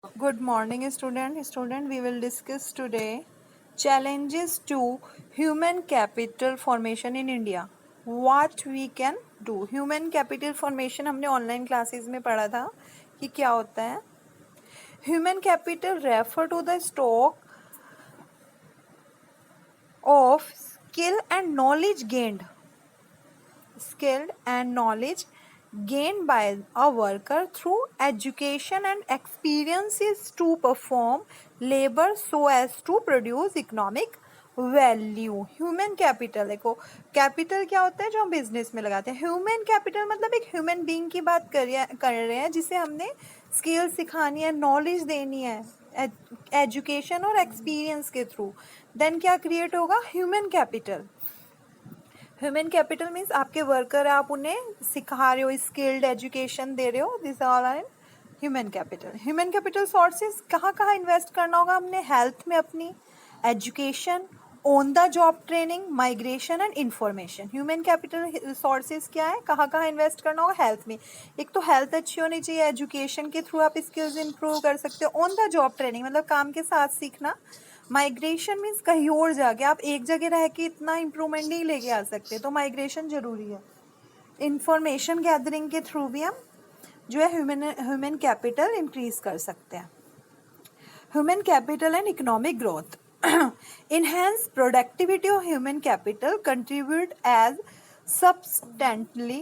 Good morning, student. Student, we will discuss today challenges to human capital formation in India. What we can do. Human capital formation हमने online classes में पढ़ा था कि क्या होता है. Human capital refer to the stock of skilled and knowledge gained by a worker through education and experiences to perform labor so as to produce economic value. Human capital देखो, capital क्या होता है जो हम बिजनेस में लगाते हैं. Human capital मतलब एक ह्यूमन बीइंग की बात कर रहे हैं जिसे हमने स्किल सिखानी है, नॉलेज देनी है एजुकेशन और एक्सपीरियंस के थ्रू. देन क्या क्रिएट होगा? Human capital. Human capital means आपके वर्कर है, आप उन्हें सिखा रहे हो, स्किल्ड एजुकेशन दे रहे हो. This all are in human capital. Human capital sources कहाँ कहाँ इन्वेस्ट करना होगा हमने? हेल्थ में अपनी, education, on the job training, migration and information. Human capital sources क्या है, कहाँ कहाँ इन्वेस्ट करना होगा? हेल्थ में. एक तो हेल्थ अच्छी होनी चाहिए, एजुकेशन के थ्रू आप स्किल्स इंप्रूव कर सकते हो. ऑन द जॉब ट्रेनिंग मतलब काम के साथ सीखना. माइग्रेशन मीन्स कहीं और जाके, आप एक जगह रह के इतना इम्प्रूवमेंट नहीं लेके आ सकते, तो माइग्रेशन जरूरी है. इंफॉर्मेशन गैदरिंग के थ्रू भी हम जो है ह्यूमन कैपिटल इंक्रीज कर सकते हैं. Human capital and economic growth. enhance productivity of human capital contribute as substantially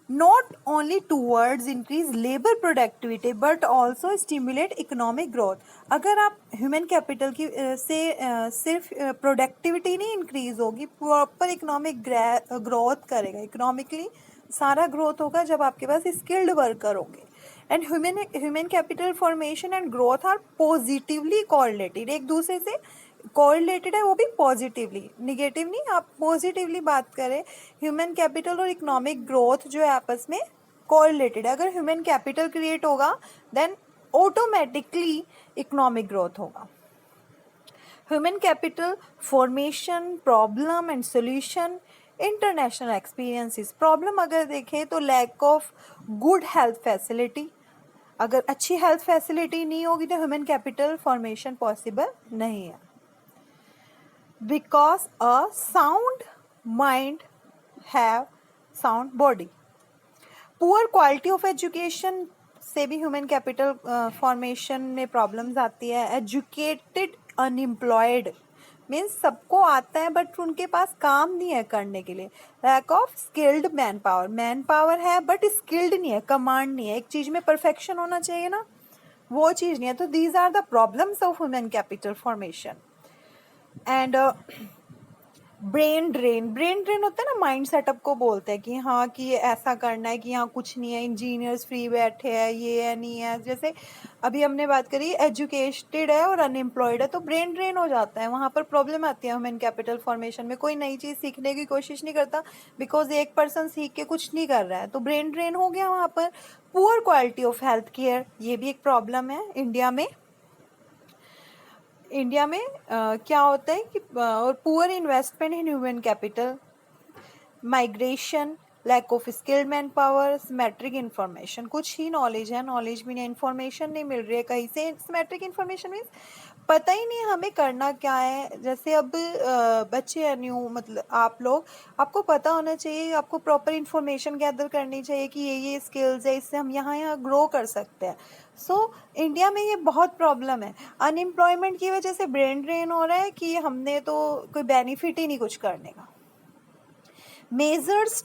not only towards increase labor productivity but also stimulate economic growth. अगर आप ह्यूमन कैपिटल की से सिर्फ प्रोडक्टिविटी नहीं इंक्रीज होगी, प्रॉपर इकोनॉमिक ग्रोथ करेगा. Economically सारा growth होगा जब आपके पास स्किल्ड वर्कर होंगे. And human capital formation and growth are positively correlated. एक दूसरे से कोरिलेटेड है, वो भी पॉजिटिवली, निगेटिव नहीं. आप पॉजिटिवली बात करें, ह्यूमन कैपिटल और इकोनॉमिक ग्रोथ जो है आपस में कोरिलेटेड है. अगर ह्यूमन कैपिटल क्रिएट होगा देन ऑटोमेटिकली इकोनॉमिक ग्रोथ होगा. Human capital formation, problem and solution, international experiences. Problem अगर देखें तो lack of good health facility. अगर अच्छी हेल्थ फैसिलिटी नहीं होगी तो ह्यूमन कैपिटल फॉर्मेशन पॉसिबल नहीं है. Because a sound mind have sound body. Poor quality of education से भी ह्यूमन कैपिटल फॉर्मेशन में प्रॉब्लम्स आती है. एजुकेटेड अनएम्प्लॉयड मीन्स सबको आता है बट उनके पास काम नहीं है करने के लिए. Lack of skilled manpower. Manpower है बट स्किल्ड नहीं है, कमांड नहीं है. एक चीज में परफेक्शन होना चाहिए ना, वो चीज नहीं है. तो these are the problems of human capital formation. And brain drain होता है ना, माइंड सेटअप को बोलते हैं कि हाँ कि ये ऐसा करना है, कि यहाँ कुछ नहीं है, इंजीनियर्स फ्री बैठे हैं, ये है नहीं है. जैसे अभी हमने बात करी एजुकेटेड है और अनएम्प्लॉयड है, तो ब्रेन ड्रेन हो जाता है. वहाँ पर प्रॉब्लम आती है ह्यूमन कैपिटल फॉर्मेशन में. कोई नई चीज़ सीखने की कोशिश नहीं करता बिकॉज एक पर्सन सीख के कुछ नहीं कर रहा है, तो ब्रेन ड्रेन हो गया वहाँ पर. Poor quality of health care, ये भी एक प्रॉब्लम है इंडिया में. क्या होता है कि और poor investment in human capital, migration, lack of skilled manpower, symmetric information. कुछ ही नॉलेज है, नॉलेज भी नहीं, इन्फॉर्मेशन नहीं मिल रही है कहीं से. सिमेट्रिक इन्फॉर्मेशन मीन्स पता ही नहीं हमें करना क्या है. जैसे अब बच्चे हैं न्यू, मतलब आप लोग, आपको पता होना चाहिए, आपको प्रॉपर इन्फॉर्मेशन गैदर करनी चाहिए कि ये स्किल्स है, इससे हम यहाँ ग्रो कर सकते हैं. सो इंडिया में ये बहुत प्रॉब्लम है. अनएम्प्लॉयमेंट की वजह से ब्रेन ड्रेन हो रहा है कि हमने तो कोई बेनिफिट ही नहीं कुछ करने का. Measures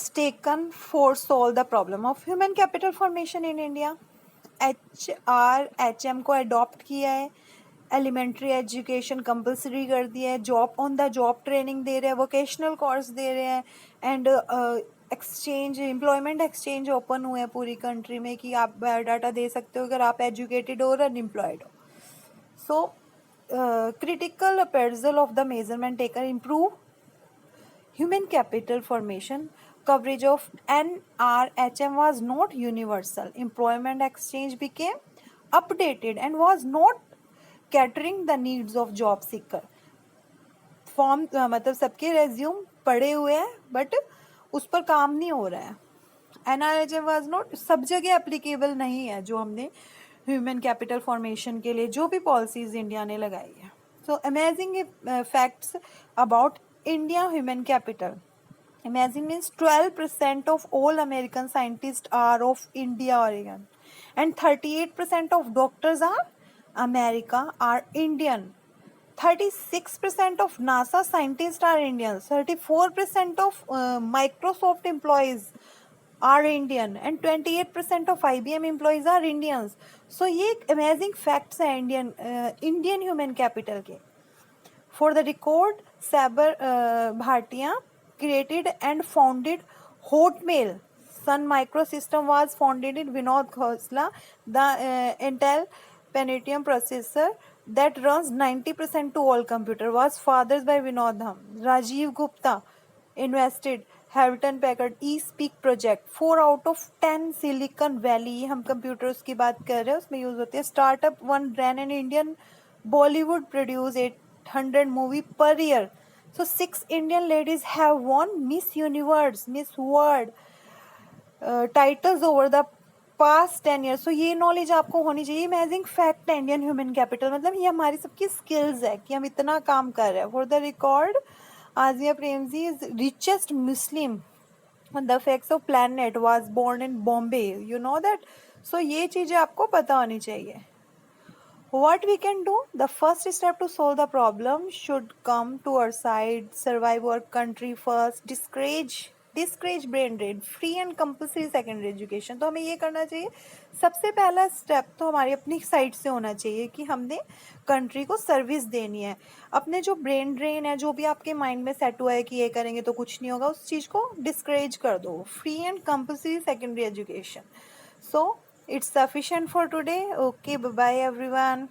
taken for solve the problem of human capital formation in India. HRHM को अडॉप्ट किया है, एलिमेंट्री एजुकेशन कंपलसरी कर दिया है, job on the job training दे रहे हैं, वोकेशनल कोर्स दे रहे हैं, and exchange, employment exchange open हुए हैं पूरी कंट्री में कि आप बायोडाटा दे सकते हो अगर आप एजुकेटेड हो और अनएम्प्लॉयड हो. सो critical appraisal of the measurement taken improve human capital formation. Coverage of NRHM was not universal. Employment exchange became updated and was not catering the needs of job seeker. Form मतलब सबके resume पड़े हुए हैं but उस पर काम नहीं हो रहा है. NRHM वाज नॉट सब जगह एप्लीकेबल नहीं है जो हमने ह्यूमन कैपिटल फॉर्मेशन के लिए जो भी पॉलिसीज इंडिया ने लगाई है. So amazing facts about India human capital. Imagine means 12% of all American scientists are of India origin, and 38% of doctors are America are Indian. 36% of NASA scientists are Indians. 34% of Microsoft employees are Indian, and 28% of IBM employees are Indians. So ये एक amazing facts है Indian human capital के. For the record, Sabar Bhatia created and founded Hotmail. Sun Microsystem was founded in Vinod Khosla, the Intel Pentium processor that runs 90% to all computer was fathered by Vinod Dham. Rajiv Gupta invested Hewlett Packard eSpeak project. 4 out of 10 Silicon Valley हम computers की बात कर रहे हैं उसमें use होते हैं. Startup one ran an Indian Bollywood produced 800 movie per year. So 6 Indian ladies have won Miss Universe, Miss World titles over the past 10 years. So ये नॉलेज आपको होनी चाहिए. अमेजिंग फैक्ट है इंडियन ह्यूमन कैपिटल मतलब ये हमारी सबकी skills है कि हम इतना काम कर रहे हैं. For the record Azim Premji is richest Muslim on the facts of planet was born in Bombay. You know that? So ये चीज़ें आपको पता होनी चाहिए. What we can do? The first step to solve the problem should come to our side. Survive our country first. Discourage brain drain. Free and compulsory secondary education. तो हमें ये करना चाहिए. सबसे पहला स्टेप तो हमारी अपनी साइड से होना चाहिए कि हमने कंट्री को सर्विस देनी है. अपने जो ब्रेन ड्रेन है जो भी आपके माइंड में सेट हुआ है कि ये करेंगे तो कुछ नहीं होगा उस चीज़ को डिस्करेज कर दो. Free and compulsory secondary education. So it's sufficient for today. Okay, bye bye everyone.